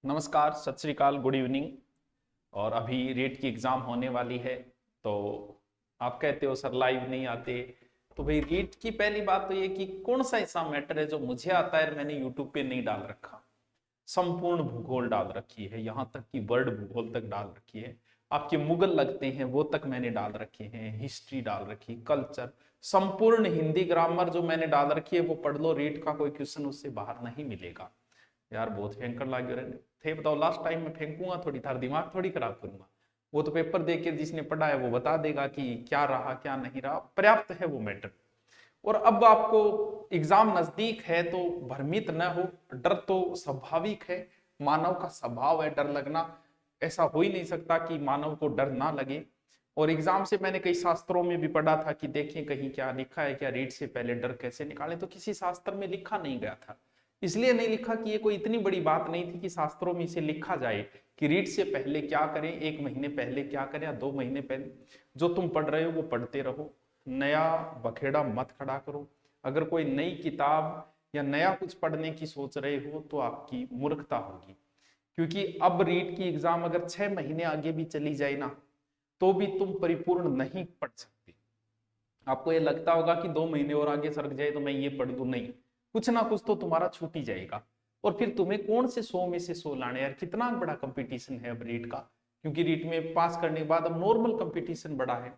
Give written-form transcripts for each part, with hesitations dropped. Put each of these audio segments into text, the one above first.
नमस्कार, सत श्री अकाल, गुड इवनिंग। और अभी रेट की एग्जाम होने वाली है। तो आप कहते हो सर लाइव नहीं आते। तो भाई रेट की पहली बात तो ये कि कौन सा ऐसा मैटर है जो मुझे आता है मैंने यूट्यूब पे नहीं डाल रखा। संपूर्ण भूगोल डाल रखी है, यहाँ तक कि वर्ल्ड भूगोल तक डाल रखी है। आपके मुगल लगते हैं वो तक मैंने डाल रखे हैं, हिस्ट्री डाल रखी, कल्चर, संपूर्ण हिंदी ग्रामर जो मैंने डाल रखी है वो पढ़ लो। रेट का कोई क्वेश्चन उससे बाहर नहीं मिलेगा। यार बहुत फेंकड़ लागे रहे थे, बताओ लास्ट टाइम में फेंकूंगा थोड़ी, थार दिमाग थोड़ी खराब करूंगा। वो तो पेपर दे के जिसने पढ़ा है वो बता देगा कि क्या रहा क्या नहीं रहा, पर्याप्त है वो मैटर। और अब आपको एग्जाम नजदीक है तो भ्रमित न हो। डर तो स्वाभाविक है, मानव का स्वभाव है डर लगना। ऐसा हो ही नहीं सकता कि मानव को डर ना लगे। और एग्जाम से मैंने कई शास्त्रों में भी पढ़ा था कि देखें कहीं क्या लिखा है, क्या रीट से पहले डर कैसे निकालें, तो किसी शास्त्र में लिखा नहीं गया था। इसलिए नहीं लिखा कि ये कोई इतनी बड़ी बात नहीं थी कि शास्त्रों में इसे लिखा जाए कि रीट से पहले क्या करें, 1 महीने पहले क्या करें या 2 महीने पहले। जो तुम पढ़ रहे हो वो पढ़ते रहो, नया बखेड़ा मत खड़ा करो। अगर कोई नई किताब या नया कुछ पढ़ने की सोच रहे हो तो आपकी मूर्खता होगी। क्योंकि अब रीट की एग्जाम अगर 6 महीने आगे भी चली जाए ना तो भी तुम परिपूर्ण नहीं पढ़ सकते। आपको ये लगता होगा कि 2 महीने और आगे सरक जाए तो मैं ये पढ़ दूं, नहीं, कुछ ना कुछ तो तुम्हारा छूट ही जाएगा। और फिर तुम्हें कौन से 100 में से 100 लाने, यार कितना बड़ा कंपटीशन है अब रीट का। क्योंकि रीट में पास करने के बाद अब नॉर्मल कंपटीशन बड़ा है।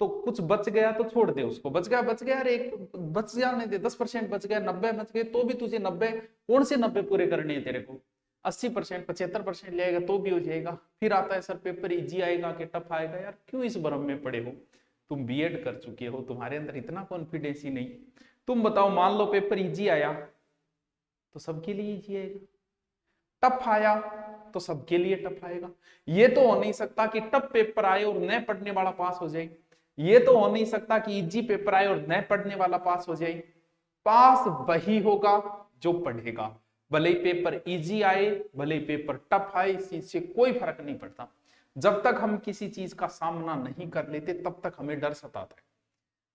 तो कुछ बच गया तो छोड़ दे उसको, बच गया अरे एक बच जाने दे, 10% बच गया, 90 बच गए तो भी तुझे 90, कौन से 90 पूरे करने हैं तेरे को। 80%, 75% ले आएगा तो भी हो जाएगा। फिर आता है सर पेपर इजी आएगा कि टफ आएगा, यार क्यों इस भ्रम में पड़े हो। तुम बीएड कर चुके हो, तुम्हारे अंदर इतना कॉन्फिडेंस ही नहीं। तुम बताओ, मान लो पेपर इजी आया तो सबके लिए इजी आएगा, टफ आया तो सबके लिए टफ आएगा। ये तो हो नहीं सकता कि टफ पेपर आए और नए पढ़ने वाला पास हो जाए। ये तो हो नहीं सकता कि इजी पेपर आए और नए पढ़ने वाला पास हो जाए। पास वही होगा जो पढ़ेगा। भले ही पेपर इजी आए, भले ही पेपर टफ आए, इससे कोई फर्क नहीं पड़ता। जब तक हम किसी चीज का सामना नहीं कर लेते तब तक हमें डर सताता है।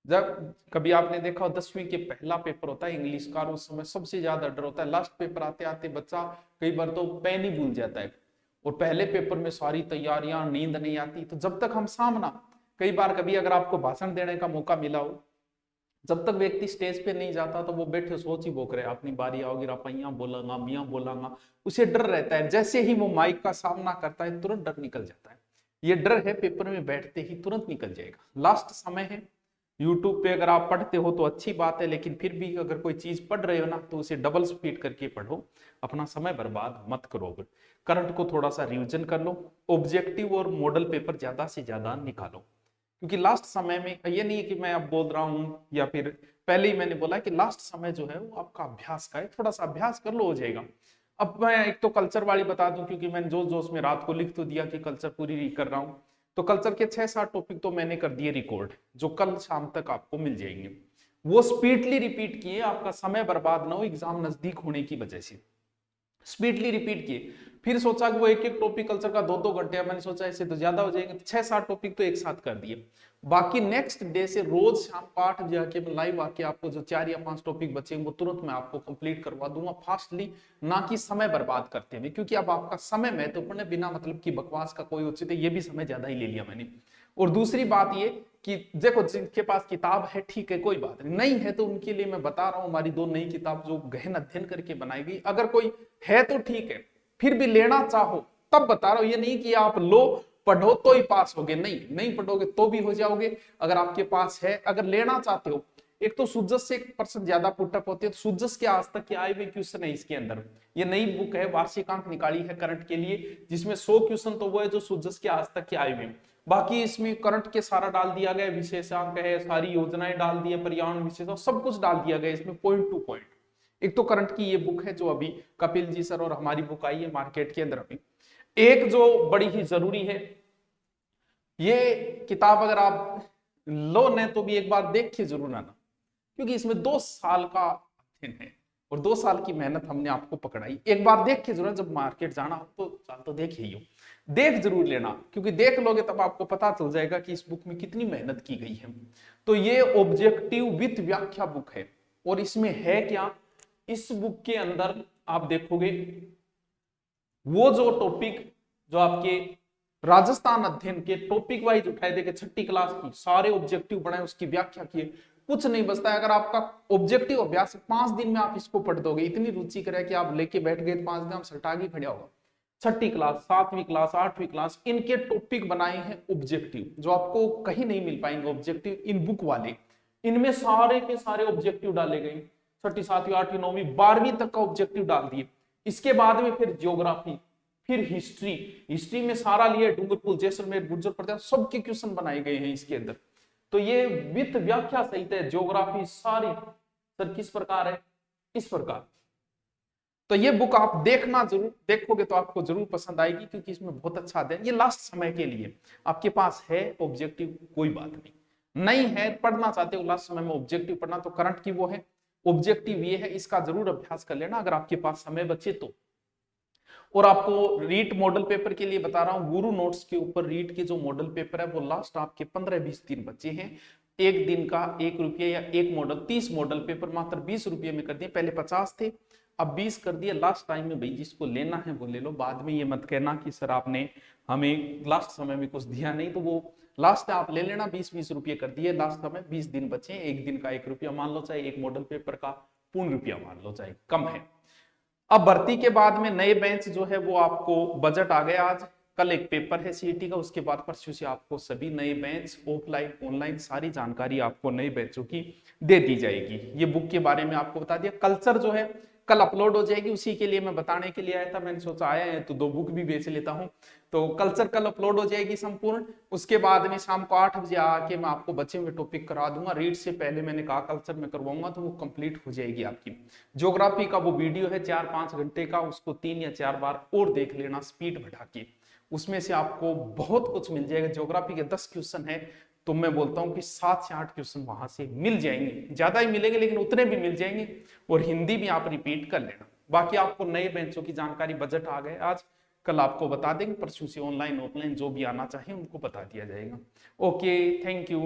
जब कभी आपने देखा हो 10वीं के पहला पेपर होता है इंग्लिश का, उस समय सबसे ज्यादा डर होता है। लास्ट पेपर आते आते बच्चा कई बार तो पेन ही भूल जाता है। और पहले पेपर में सारी तैयारियां, नींद नहीं आती। तो जब तक हम सामना, कई बार कभी अगर आपको भाषण देने का मौका मिला हो, जब तक व्यक्ति स्टेज पे नहीं जाता तो वो बैठे सोच ही बोक रहे, अपनी बारी आओगी रापैया बोलांगा, मियाँ बोलांगा। उसे डर रहता है। जैसे ही वो माइक का सामना करता है तुरंत डर निकल जाता है। ये डर है पेपर में बैठते ही तुरंत निकल जाएगा। लास्ट समय है, यूट्यूब पे अगर आप पढ़ते हो तो अच्छी बात है, लेकिन फिर भी अगर कोई चीज पढ़ रहे हो ना तो उसे डबल स्पीड करके पढ़ो। अपना समय बर्बाद मत करो। करंट को थोड़ा सा रिविजन कर लो, ऑब्जेक्टिव और मॉडल पेपर ज्यादा से ज्यादा निकालो। क्योंकि लास्ट समय में ये नहीं है कि मैं अब बोल रहा हूं या फिर पहले ही मैंने बोला कि लास्ट समय जो है वो आपका अभ्यास का है, थोड़ा सा अभ्यास कर लो हो जाएगा। अब मैं एक तो कल्चर वाली बता दूं, क्योंकि मैंने जोश जोश में रात को लिख तो दिया कि कल्चर पूरी कर रहा हूं। तो कल्चर के 6-7 टॉपिक तो मैंने कर दिए रिकॉर्ड, जो कल शाम तक आपको मिल जाएंगे। वो स्पीडली रिपीट किए, आपका समय बर्बाद ना हो एग्जाम नजदीक होने की वजह से। स्पीडली रिपीट किए। फिर सोचा कि वो एक एक टॉपिक कल्चर का 2-2 घंटे, मैंने सोचा इससे तो ज्यादा हो जाएंगे, 6-7 टॉपिक तो एक साथ कर दिए। बाकी नेक्स्ट डे से रोज शाम को 8 बजे आके मैं लाइव आके आपको जो 4 या 5 टॉपिक बचेंगे वो तुरंत मैं आपको कंप्लीट करवा दूंगा फास्टली, ना कि समय बर्बाद करते हुए। क्योंकि अब आपका समय महत्वपूर्ण है, बिना मतलब की बकवास का कोई उचित है, ये भी समय ज्यादा ही ले लिया मैंने। और दूसरी बात ये कि देखो जिनके पास किताब है ठीक है, कोई बात नहीं है तो उनके लिए मैं बता रहा हूं हमारी 2 नई किताब जो गहन अध्ययन करके बनाई गई। अगर कोई है तो ठीक है, फिर भी लेना चाहो तब बता रहा हूं। ये नहीं कि आप लो पढ़ो तो ही पास होगे, नहीं, नहीं पढ़ोगे तो भी हो जाओगे अगर आपके पास है। अगर लेना चाहते हो, एक तो सुजस से 1% ज्यादा पुटअप होती है, तो सुजस के आज तक के आए हुए क्वेश्चन है इसके अंदर। ये नई बुक है, वार्षिकांक निकाली है करंट के लिए, जिसमें 100 क्वेश्चन तो वो है जो सुजस के आज तक के आए हुए। बाकी इसमें करंट के सारा डाल दिया गया, विशेषांक है, सारी योजनाएं डाल दी है, पर्यावरण विशेष सब कुछ डाल दिया गया इसमें पॉइंट टू पॉइंट। एक तो करंट की ये बुक है जो अभी कपिल जी सर और हमारी बुक आई है मार्केट के अंदर अभी। एक जो बड़ी ही जरूरी है, ये किताब अगर आप लो न तो भी एक बार देख के जरूर आना, क्योंकि इसमें 2 साल का अध्ययन है और 2 साल की मेहनत हमने आपको पकड़ाई। एक बार देख के जरूर, जब मार्केट जाना हो तो चाल तो देख ही हो, देख जरूर लेना, क्योंकि देख लोगे तब आपको पता चल जाएगा कि इस बुक में कितनी मेहनत की गई है। तो ये ऑब्जेक्टिव विथ व्याख्या बुक है। और इसमें है क्या, इस बुक के अंदर आप देखोगे वो जो टॉपिक जो आपके राजस्थान अध्ययन के टॉपिक वाइज उठाए थे, छठी क्लास की सारे ऑब्जेक्टिव बनाए, उसकी व्याख्या किए, कुछ नहीं बचता है। अगर आपका ऑब्जेक्टिव अभ्यास 5 दिन में आप इसको पढ़ दोगे, इतनी रुचि करे कि आप लेके बैठ गए 5 दिन, आप सटागी खड़ा होगा। छठी क्लास, 7वीं क्लास, 8वीं क्लास, इनके टॉपिक बनाए हैं ऑब्जेक्टिव, जो आपको कहीं नहीं मिल पाएंगे ऑब्जेक्टिव इन बुक वाले। इनमें सारे के सारे ऑब्जेक्टिव डाले गए, छठी, 7वीं, 8वीं, 9वीं, 12वीं तक का ऑब्जेक्टिव डाल दिए। इसके बाद में फिर ज्योग्राफी, फिर हिस्ट्री, हिस्ट्री में सारा लिए डूंगरपुर, जैसलमेर, गुर्जर प्रदेश, सबके क्वेश्चन बनाए गए हैं इसके अंदर। तो ये वित्त व्याख्या सहित है, ज्योग्राफी सारी। सर किस प्रकार है? इस प्रकार। तो ये बुक आप देखना जरूर, देखोगे तो आपको जरूर पसंद आएगी, क्योंकि इसमें बहुत अच्छा अध्ययन, ये लास्ट समय के लिए आपके पास है ऑब्जेक्टिव, कोई बात नहीं है, पढ़ना चाहते हो लास्ट समय में ऑब्जेक्टिव पढ़ना, तो करंट की वो है ऑब्जेक्टिव, ये है, इसका जरूर अभ्यास कर लेना अगर आपके पास समय बचे तो। और आपको रीट मॉडल पेपर के लिए बता रहा हूं, गुरु नोट्स के ऊपर रीट के जो मॉडल पेपर है वो लास्ट आपके 15-20 दिन बचे हैं। एक दिन का 1 रुपये या एक मॉडल, 30 मॉडल पेपर मात्र 20 रुपये में कर दिए, पहले 50 थे अब 20 कर दिए। लास्ट टाइम में भाई जिसको लेना है वो ले लो, बाद में ये मत कहना कि सर आपने हमें लास्ट समय में कुछ दिया नहीं, तो वो लास्ट आप ले लेना, 20-20 रुपये कर दिए लास्ट समय, 20 दिन बचे, एक दिन का 1 रुपया मान लो, चाहे एक मॉडल पेपर का पूर्ण रुपया मान लो, चाहे कम है। अब भर्ती के बाद में नए बेंच जो है वो आपको बजट आ गया, आज कल एक पेपर है सीईटी का, उसके बाद परसों से आपको सभी नए बेंच ऑफलाइन ऑनलाइन सारी जानकारी आपको नए बेंचों की दे दी जाएगी। ये बुक के बारे में आपको बता दिया। कल्चर जो है कल अपलोड हो जाएगी, उसी के लिए मैं बताने के लिए आया था, मैंने सोचा आया है तो 2 बुक भी बेच लेता हूँ। तो कल्चर कल अपलोड हो जाएगी संपूर्ण, उसके बाद में शाम को 8 बजे आके मैं आपको बचे हुए टॉपिक करा दूंगा। रीड से पहले मैंने कहा कल्चर में करवाऊंगा, तो वो कंप्लीट हो जाएगी आपकी। ज्योग्राफी का वो वीडियो है 4-5 घंटे का, उसको 3 या 4 बार और देख लेना स्पीड बढ़ा के, उसमें से आपको बहुत कुछ मिल जाएगा। ज्योग्राफी के 10 क्वेश्चन है, तो मैं बोलता हूं कि 7 से 8 क्वेश्चन वहां से मिल जाएंगे, ज्यादा ही मिलेंगे लेकिन उतने भी मिल जाएंगे। और हिंदी भी आप रिपीट कर लेना। बाकी आपको नए बेंचों की जानकारी, बजट आ गए आज, कल आपको बता देंगे, परसों से ऑनलाइन ऑफलाइन जो भी आना चाहिए उनको बता दिया जाएगा। Okay, thank you.